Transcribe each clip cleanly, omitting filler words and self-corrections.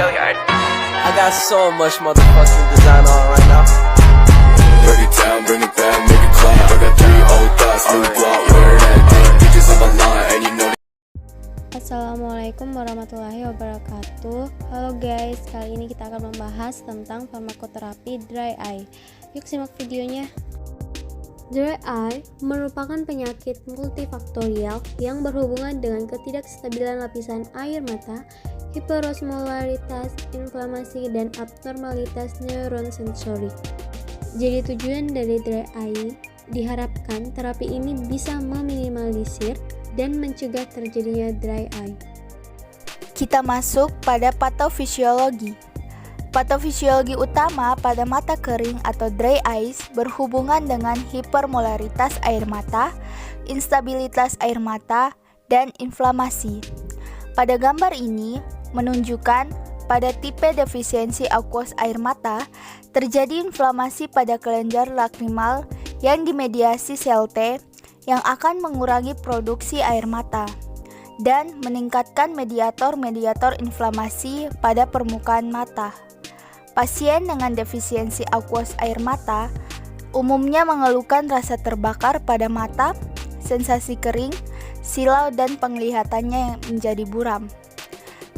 I got so much motherfucking design on right now. Break it down, bring it back, make it clap. I got 3 old thoughts, new guap, wear that thing. Bitches on my line, and you know. Assalamualaikum warahmatullahi wabarakatuh. Halo guys, kali ini kita akan membahas tentang farmakoterapi dry eye. Yuk simak videonya. Dry eye merupakan penyakit multifaktorial yang berhubungan dengan ketidakstabilan lapisan air mata, hiperosmolaritas, inflamasi, dan abnormalitas neuron sensori. Jadi tujuan dari dry eye diharapkan terapi ini bisa meminimalisir dan mencegah terjadinya dry eye. Kita masuk pada patofisiologi. Patofisiologi utama pada mata kering atau dry eyes berhubungan dengan hipermolaritas air mata, instabilitas air mata, dan inflamasi. Pada gambar ini menunjukkan pada tipe defisiensi aqueous air mata terjadi inflamasi pada kelenjar lakrimal yang dimediasi sel T yang akan mengurangi produksi air mata dan meningkatkan mediator-mediator inflamasi pada permukaan mata. Pasien dengan defisiensi aqueous air mata umumnya mengeluhkan rasa terbakar pada mata, sensasi kering, silau, dan penglihatannya menjadi buram.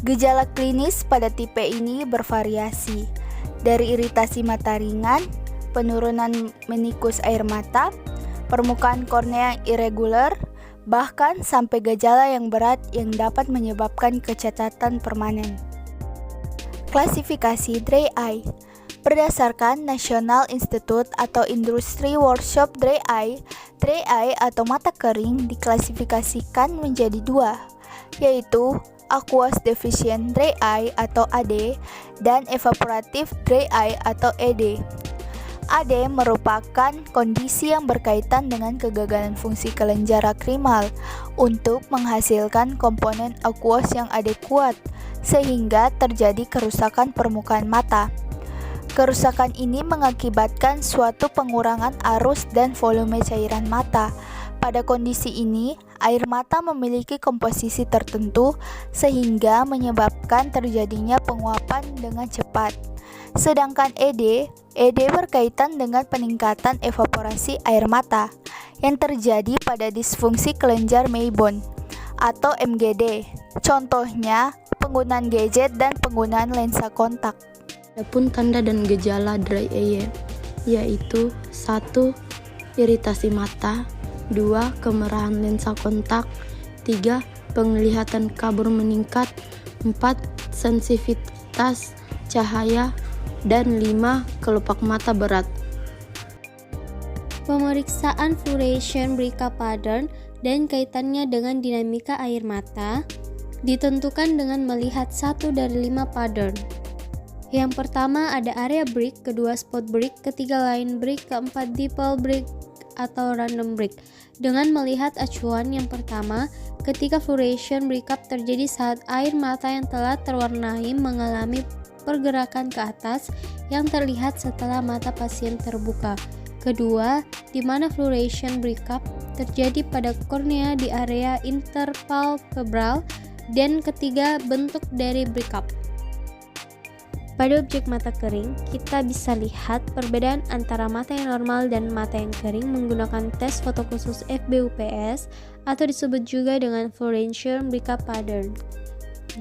Gejala klinis pada tipe ini bervariasi, dari iritasi mata ringan, penurunan menikus air mata, permukaan kornea yang irregular, bahkan sampai gejala yang berat yang dapat menyebabkan kecacatan permanen. Klasifikasi dry eye berdasarkan National Institute atau Industry Workshop dry eye atau mata kering diklasifikasikan menjadi 2, yaitu aqueous deficient dry eye atau AD dan evaporative dry eye atau ED. AD merupakan kondisi yang berkaitan dengan kegagalan fungsi kelenjar lakrimal untuk menghasilkan komponen aqueous yang adekuat sehingga terjadi kerusakan permukaan mata. Kerusakan ini mengakibatkan suatu pengurangan arus dan volume cairan mata. Pada kondisi ini, air mata memiliki komposisi tertentu sehingga menyebabkan terjadinya penguapan dengan cepat. Sedangkan ED berkaitan dengan peningkatan evaporasi air mata yang terjadi pada disfungsi kelenjar Meibon atau MGD. Contohnya, penggunaan gadget dan penggunaan lensa kontak. Adapun tanda dan gejala dry eye yaitu 1. Iritasi mata, 2. Kemerahan lensa kontak, 3. Penglihatan kabur meningkat, 4. Sensitivitas cahaya, dan 5. Kelopak mata berat. Pemeriksaan fluorescence breakup pattern dan kaitannya dengan dinamika air mata ditentukan dengan melihat 1 dari 5 pattern. Yang pertama ada area break, kedua spot break, ketiga line break, keempat dipole break atau random break. Dengan melihat acuan yang pertama, ketika fluorescence breakup terjadi saat air mata yang telah terwarnai mengalami pergerakan ke atas yang terlihat setelah mata pasien terbuka. Kedua, di mana fluorescence breakup terjadi pada kornea di area interpalpebral. Dan ketiga, bentuk dari breakup. Pada objek mata kering, kita bisa lihat perbedaan antara mata yang normal dan mata yang kering menggunakan tes foto khusus FBUPS atau disebut juga dengan fluorescence breakup pattern.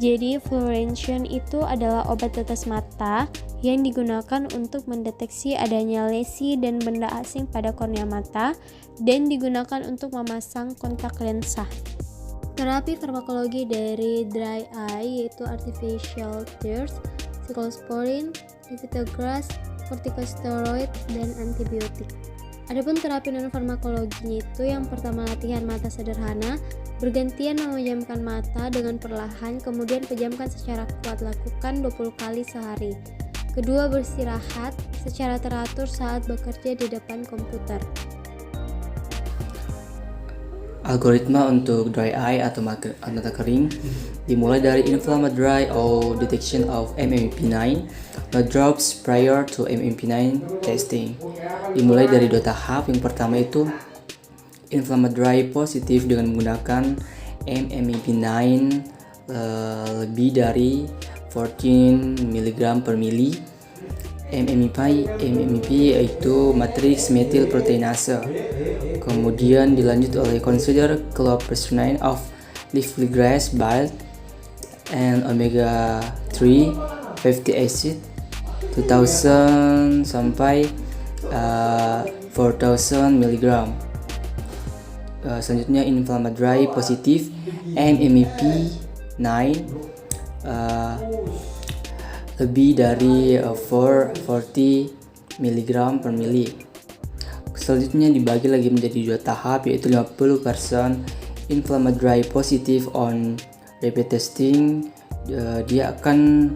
Jadi fluorescence itu adalah obat tetes mata yang digunakan untuk mendeteksi adanya lesi dan benda asing pada kornea mata dan digunakan untuk memasang kontak lensa. Terapi farmakologi dari dry eye yaitu artificial tears, cyclosporin, lifitegrast, corticosteroid, dan antibiotik. Adapun terapi non farmakologinya itu yang pertama latihan mata sederhana, bergantian memejamkan mata dengan perlahan, kemudian pejamkan secara kuat, lakukan 20 kali sehari. Kedua, beristirahat secara teratur saat bekerja di depan komputer. Algoritma untuk dry eye atau mata kering dimulai dari inflammatory dry or detection of MMP9, no drops prior to MMP9 testing. Dimulai dari 2 tahap. Yang pertama itu inflammatory positif dengan menggunakan MMP9 lebih dari 14 mg per mili. MMP yaitu matriks metil proteinase. Kemudian dilanjut oleh consider clopidogrel of leafy grass bile and omega 3 fatty acid 2000 sampai 4000 mg. Selanjutnya inflammatory positif MMP 9 lebih dari 440 mg per mili. Selanjutnya dibagi lagi menjadi dua tahap, yaitu 50% inflammatory positive on rapid testing. Dia akan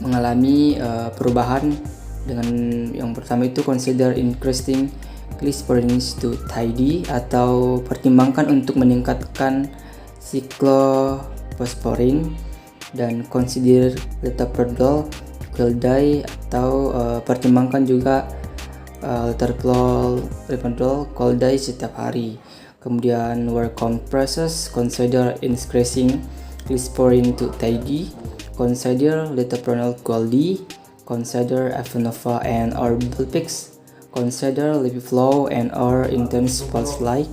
mengalami perubahan dengan yang pertama itu consider increasing glycyrrhosis to tidy, atau pertimbangkan untuk meningkatkan cyclophosphorin, dan consider laetaprodol Cold-Dye, atau pertimbangkan juga laetaprodol Cold-Dye setiap hari. Kemudian work-on process, consider increasing glycyrrhorin to tidy, consider laetaprodol Cold-Dye, consider Avenova and or Bulpix, consider LipiFlow and or intense pulse light,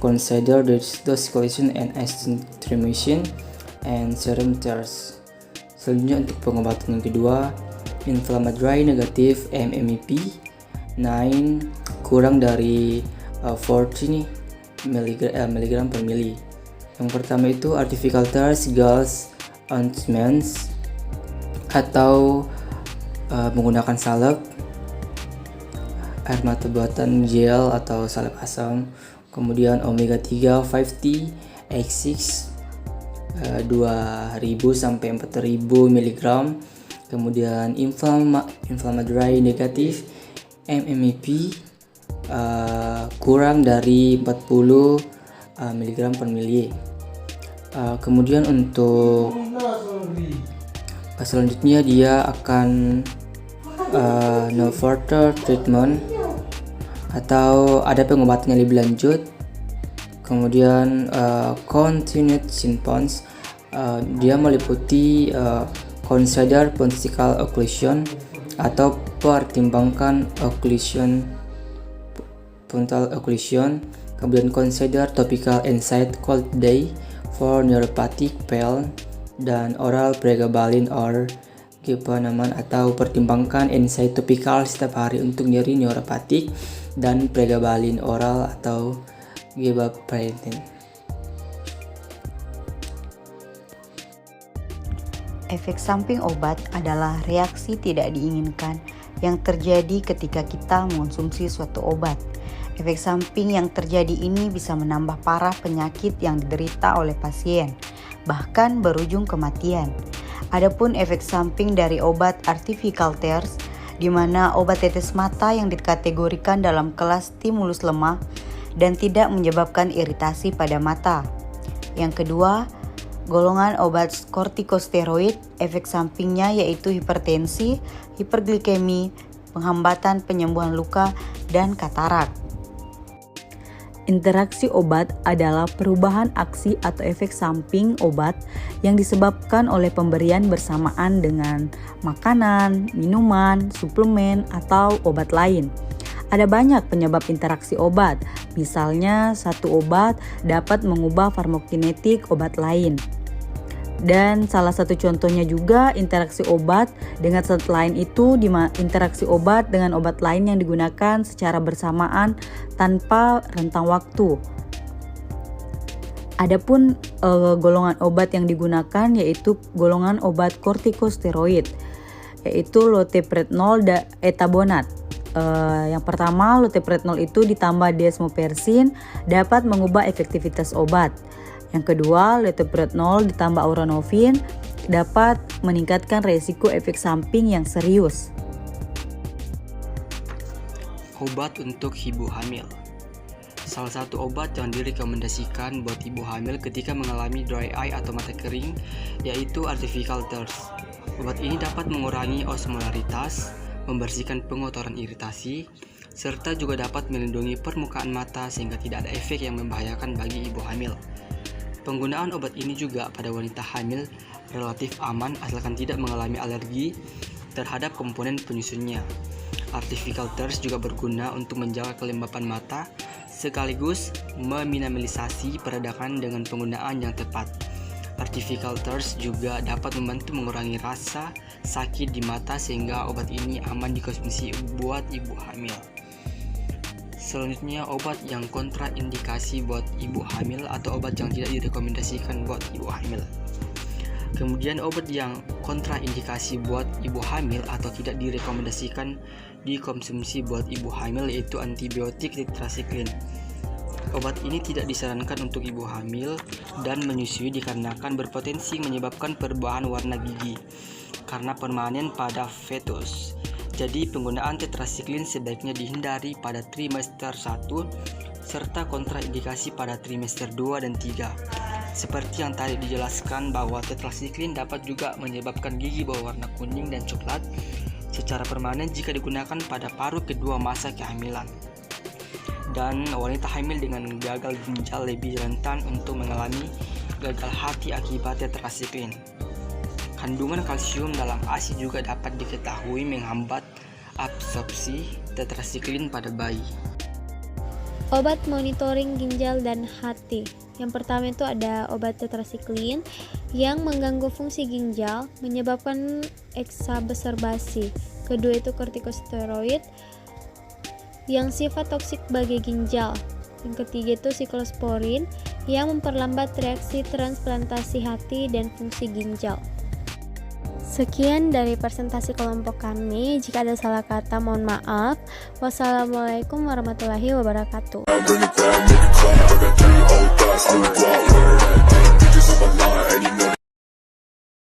consider dosification and estimation and serum tears. Selanjutnya untuk pengobatan yang kedua, inflammatory negatif MMP 9 kurang dari 40 mg per mili. Yang pertama itu artificial tears, gauze ointments, atau menggunakan salep, air mata buatan gel atau salep asam. Kemudian omega 3 50 X6 2000 sampai 4000 mg. Kemudian inflammatory negatif MMP kurang dari 40 mg per mili. Kemudian untuk selanjutnya dia akan no further treatment, atau ada pengobatan yang lebih lanjut. Kemudian continued symptoms, dia meliputi consider pontifical occlusion, atau pertimbangkan frontal occlusion. Kemudian consider topical NSAID Cold-Dye for neuropathic pain, dan oral pregabalin or gabapentin, atau pertimbangkan NSAID topikal setiap hari untuk nyeri neuropatik, dan pregabalin oral atau gabapentin. Efek samping obat adalah reaksi tidak diinginkan yang terjadi ketika kita mengonsumsi suatu obat. Efek samping yang terjadi ini bisa menambah parah penyakit yang diderita oleh pasien, bahkan berujung kematian. Adapun efek samping dari obat artificial tears, di mana obat tetes mata yang dikategorikan dalam kelas stimulus lemah dan tidak menyebabkan iritasi pada mata. Yang kedua, golongan obat kortikosteroid, efek sampingnya yaitu hipertensi, hiperglikemi, penghambatan penyembuhan luka, dan katarak. Interaksi obat adalah perubahan aksi atau efek samping obat yang disebabkan oleh pemberian bersamaan dengan makanan, minuman, suplemen, atau obat lain. Ada banyak penyebab interaksi obat, misalnya satu obat dapat mengubah farmakokinetik obat lain. Dan salah satu contohnya juga interaksi obat dengan zat lain itu interaksi obat dengan obat lain yang digunakan secara bersamaan tanpa rentang waktu. Adapun golongan obat yang digunakan yaitu golongan obat kortikosteroid, yaitu loteprednol dan etabonat. Yang pertama, loteprednol itu ditambah desmopersin dapat mengubah efektivitas obat. Yang kedua, loteprednol ditambah auranofin dapat meningkatkan resiko efek samping yang serius. Obat untuk ibu hamil. Salah satu obat yang direkomendasikan buat ibu hamil ketika mengalami dry eye atau mata kering yaitu artificial tears. Obat ini dapat mengurangi osmolaritas, membersihkan pengotoran iritasi, serta juga dapat melindungi permukaan mata sehingga tidak ada efek yang membahayakan bagi ibu hamil. Penggunaan obat ini juga pada wanita hamil relatif aman asalkan tidak mengalami alergi terhadap komponen penyusunnya. Artificial tears juga berguna untuk menjaga kelembapan mata sekaligus meminimalisasi peradangan dengan penggunaan yang tepat. Artificial tears juga dapat membantu mengurangi rasa sakit di mata sehingga obat ini aman dikonsumsi buat ibu hamil. Selanjutnya, obat yang kontraindikasi buat ibu hamil atau obat yang tidak direkomendasikan buat ibu hamil. Kemudian obat yang kontraindikasi buat ibu hamil atau tidak direkomendasikan dikonsumsi buat ibu hamil yaitu antibiotik tetrasiklin. Obat ini tidak disarankan untuk ibu hamil dan menyusui dikarenakan berpotensi menyebabkan perubahan warna gigi karena permanen pada fetus. Jadi penggunaan tetrasiklin sebaiknya dihindari pada trimester 1 serta kontraindikasi pada trimester 2 dan 3. Seperti yang tadi dijelaskan bahwa tetrasiklin dapat juga menyebabkan gigi berwarna kuning dan coklat secara permanen jika digunakan pada paruh kedua masa kehamilan. Dan wanita hamil dengan gagal ginjal lebih rentan untuk mengalami gagal hati akibat tetrasiklin. Kandungan kalsium dalam ASI juga dapat diketahui menghambat absorpsi tetrasiklin pada bayi. Obat monitoring ginjal dan hati. Yang pertama itu ada obat tetrasiklin yang mengganggu fungsi ginjal, menyebabkan eksabersasi. Kedua itu kortikosteroid yang sifat toksik bagi ginjal. Yang ketiga itu siklosporin yang memperlambat reaksi transplantasi hati dan fungsi ginjal. Sekian dari presentasi kelompok kami. Jika ada salah kata mohon maaf. Wassalamualaikum warahmatullahi wabarakatuh. Bring it down, make it clap. I got 3 old thoughts, new block, wear that thing.